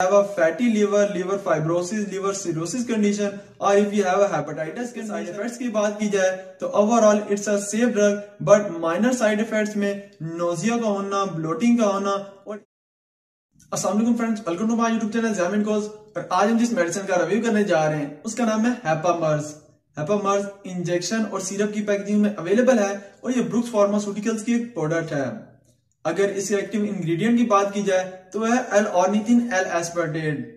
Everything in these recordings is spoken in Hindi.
have a fatty liver, liver fibrosis, liver cirrhosis condition, or if you have a hepatitis के साइड इफेक्ट्स की बात की जाए तो overall it's a safe drug, but minor side effects में नोजिया का होना, ब्लोटिंग का होना। और अस्सलाम वालेकुम friends, welcome to my YouTube channel ज़ैमिन कोर्स। और आज हम जिस मेडिसिन का रिव्यू करने जा रहे हैं उसका नाम है हेपामर्ज। हेपामर्ज इंजेक्शन और सिरप की पैकेजिंग में अवेलेबल है और ये ब्रुक्स फार्मास्यूटिकल्स की एक प्रोडक्ट है। अगर इसके एक्टिव इंग्रेडिएंट की बात की जाए तो वह है एल-ऑर्निथिन एल-एस्पर्टेट।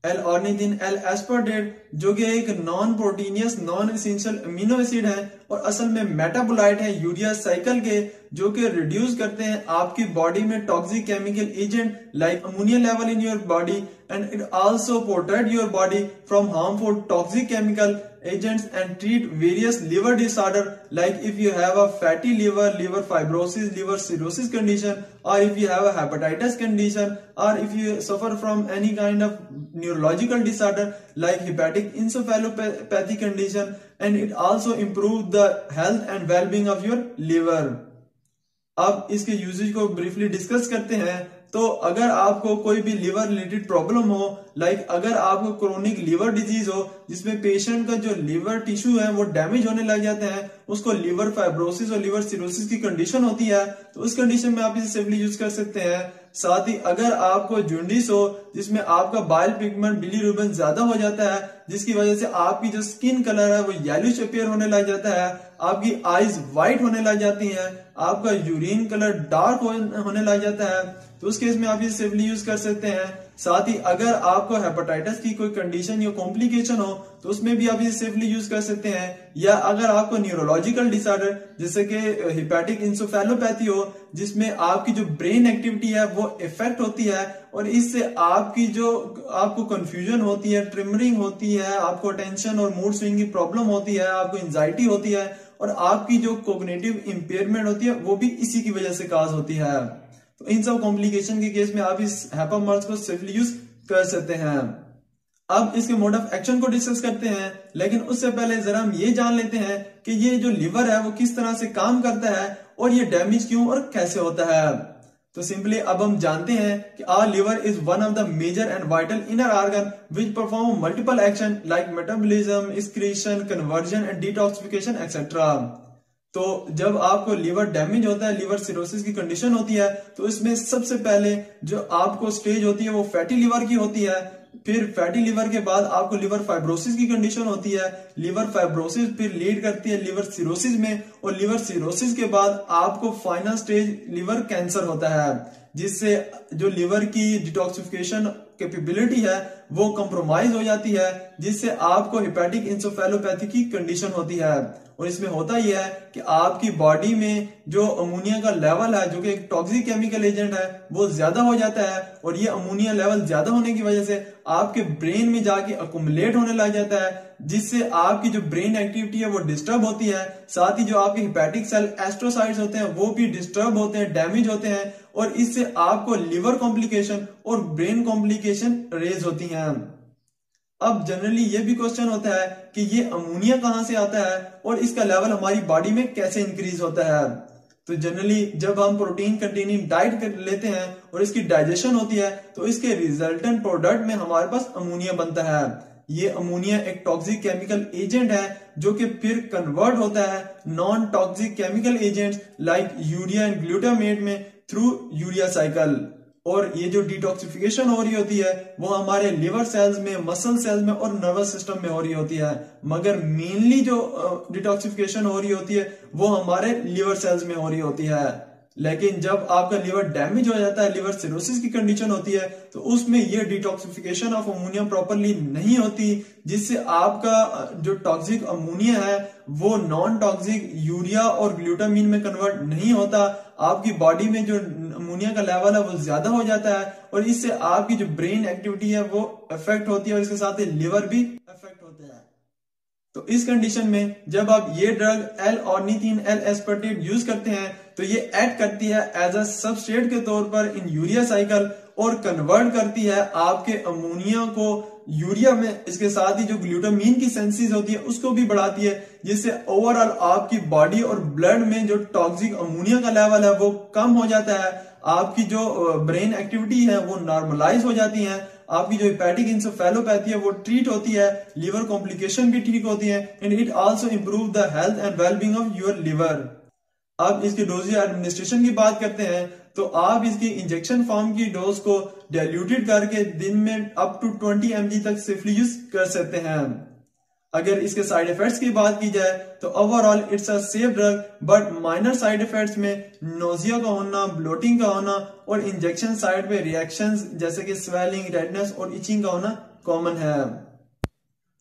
एल-ऑर्निथिन एल-एस्पर्टेट जो कि एक non proteinaceous non essential amino acid है और असल में मेटाबोलाइट है यूरिया साइकिल के, जो कि रिड्यूस करते हैं आपकी बॉडी में toxic chemical agent like ammonia level in your body, and it also protect your body from harmful toxic chemical agents and treat various liver disorder like if you have a fatty liver, liver fibrosis, liver cirrhosis condition, or if you have a hepatitis condition, or if you suffer from any kind of neurological disorder like hepatic encephalopathy condition, and it also improve the health and well-being of your liver। अब इसके यूजेज को ब्रीफली डिस्कस करते हैं। तो अगर आपको कोई भी लिवर रिलेटेड प्रॉब्लम हो, लाइक अगर आपको क्रोनिक लिवर डिजीज हो जिसमें पेशेंट का जो लिवर टिश्यू है वो डैमेज होने लग जाते हैं, उसको लिवर फाइब्रोसिस और लिवर सिरोसिस की कंडीशन होती है, तो उस कंडीशन में आप इसे सेफली यूज कर सकते हैं। साथ ही अगर आपको जूंडिस हो जिसमें आपका बाइल पिगमेंट बिलीरुबिन ज्यादा हो जाता है, जिसकी वजह से आपकी जो स्किन कलर है वो येलोइश अपीयर होने लग जाता है, आपकी आईज व्हाइट होने लग जाती हैं, आपका यूरिन कलर डार्क होने लग जाता है, तो उस केस में आप इसे सेफली यूज कर सकते हैं। साथ ही अगर आपको हेपेटाइटिस की कोई कंडीशन या कॉम्प्लिकेशन हो तो उसमें भी आप इसे सेफली यूज कर सकते हैं। या अगर आपको न्यूरोलॉजिकल डिसऑर्डर जैसे कि हेपेटिक एन्सेफेलोपैथी हो जिसमें आपकी जो ब्रेन एक्टिविटी है वो इफेक्ट होती है और इससे आपकी जो आपको कंफ्यूजन होती है, ट्रिमरिंग होती है, आपको टेंशन और मूड स्विंग की प्रॉब्लम होती है, आपको एंजाइटी होती है और आपकी जो कोग्निटिव इंपेयरमेंट होती है वो भी इसी की वजह से काज होती है। तो इन सब कॉम्प्लिकेशन के केस में आप इस हेपामर्ज को सेफली यूज कर सकते हैं। अब इसके मोड ऑफ एक्शन को डिस्कस करते हैं, लेकिन उससे पहले जरा हम ये जान लेते हैं कि ये जो लिवर है वो किस तरह से काम करता है और ये डैमेज क्यों और कैसे होता है। तो सिंपली अब हम जानते हैं कि our liver is one of the major and vital inner organ which perform multiple action like metabolism, excretion, conversion and detoxification etcetera. तो जब आपको लिवर डैमेज होता है, लिवर सिरोसिस की कंडीशन होती है, तो इसमें सबसे पहले जो आपको स्टेज होती है वो फैटी लिवर की होती है। फिर फैटी लिवर के बाद आपको लिवर फाइब्रोसिस की कंडीशन होती है। लिवर फाइब्रोसिस फिर लीड करती है लिवर सिरोसिस में और लिवर सिरोसिस के बाद आपको फाइनल स्टेज लिवर कैंसर होता है, जिससे जो लिवर की डिटॉक्सिफिकेशन कैपेबिलिटी है वो कंप्रोमाइज हो जाती है, जिससे आपको हेपेटिक एन्सेफेलोपैथी की कंडीशन होती है। और इसमें होता यह है कि आपकी बॉडी में जो अमोनिया का लेवल है जो कि एक टॉक्सिक केमिकल एजेंट है वो ज्यादा हो जाता है और ये अमोनिया लेवल ज्यादा होने की वजह से आपके ब्रेन में जाके अकुमुलेट होने लग जाता है, जिससे आपकी जो ब्रेन एक्टिविटी है वो डिस्टर्ब होती है। साथ ही जो आपके हेपेटिक सेल एस्ट्रोसाइट्स होते हैं वो भी डिस्टर्ब होते हैं, डैमेज होते हैं और इससे आपको लिवर कॉम्प्लिकेशन और ब्रेन कॉम्प्लिकेशन रेज होती हैं। अब जनरली ये भी क्वेश्चन होता है कि ये अमोनिया कहां से आता है और इसका लेवल हमारी बॉडी में कैसे इंक्रीज होता है। तो जनरली जब हम प्रोटीन कंटेनिंग डाइट लेते हैं और इसकी डाइजेशन होती है तो इसके रिजल्टेंट प्रोडक्ट में हमारे पास अमोनिया बनता है। ये अमोनिया एक टॉक्सिक केमिकल एजेंट है जो कि फिर कन्वर्ट होता है non toxic chemical agents like urea and glutamate में थ्रू यूरिया साइकिल। और ये जो डिटॉक्सिफिकेशन हो रही होती है वो हमारे लिवर सेल्स में, मसल सेल्स में और नर्वस सिस्टम में हो रही होती है, मगर मेनली जो डिटॉक्सिफिकेशन हो रही होती है वो हमारे लिवर सेल्स में हो रही होती है। लेकिन जब आपका लिवर डैमेज हो जाता है, लिवर सिरोसिस की कंडीशन होती है, तो उसमें ये डिटॉक्सिफिकेशन ऑफ अमोनिया प्रॉपरली नहीं होती, जिससे आपका जो टॉक्सिक अमोनिया है वो नॉन टॉक्सिक यूरिया और ग्लूटामीन में कन्वर्ट नहीं होता। आपकी बॉडी में जो अमोनिया का लेवल है वो ज्यादा हो जाता है और इससे आपकी जो ब्रेन एक्टिविटी है वो अफेक्ट होती है और इसके साथ ही लिवर भी अफेक्ट होता है। तो इस कंडीशन में जब आप ये ड्रग एल-ऑर्निथिन एल-एस्पर्टेट यूज करते हैं तो ये एक्ट करती है एज अ सबस्ट्रेट के तौर पर इन यूरिया साइकिल और कन्वर्ट करती है आपके अमोनिया को यूरिया में। इसके साथ ही जो ग्लूटामीन की सेंसिस होती है उसको भी बढ़ाती है, जिससे ओवरऑल आपकी बॉडी और ब्लड में जो टॉक्सिक अमोनिया का लेवल है वो कम हो जाता है। आपकी जो ब्रेन एक्टिविटी है वो नॉर्मलाइज हो जाती है आपकी जो हेपेटिक इंसेफेलोपैथी है वो ट्रीट होती है, लीवर कॉम्प्लिकेशन भी ठीक होती है, and it also improve the health and wellbeing of your liver. अब इसके डोज एडमिनिस्ट्रेशन की बात करते हैं तो आप इसकी इंजेक्शन फॉर्म की डोज को डाइल्यूटेड करके दिन में अप टू 20 mg तक सेफली यूज कर सकते हैं। अगर इसके साइड इफेक्ट्स की बात की जाए तो overall it's a safe drug, but minor side effects में नोजिया का होना, ब्लोटिंग का होना और इंजेक्शन साइड पे रिएक्शंस जैसे कि स्वेलिंग, रेडनेस और इचिंग का होना कॉमन है।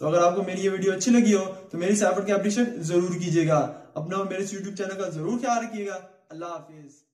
तो अगर आपको मेरी ये वीडियो अच्छी लगी हो तो मेरी इस एफर्ट की अप्रिशिएट जरूर कीजिएगा। अपना और मेरे YouTube चैनल का जरूर ख्याल रखिएगा। अल्लाह हाफिज।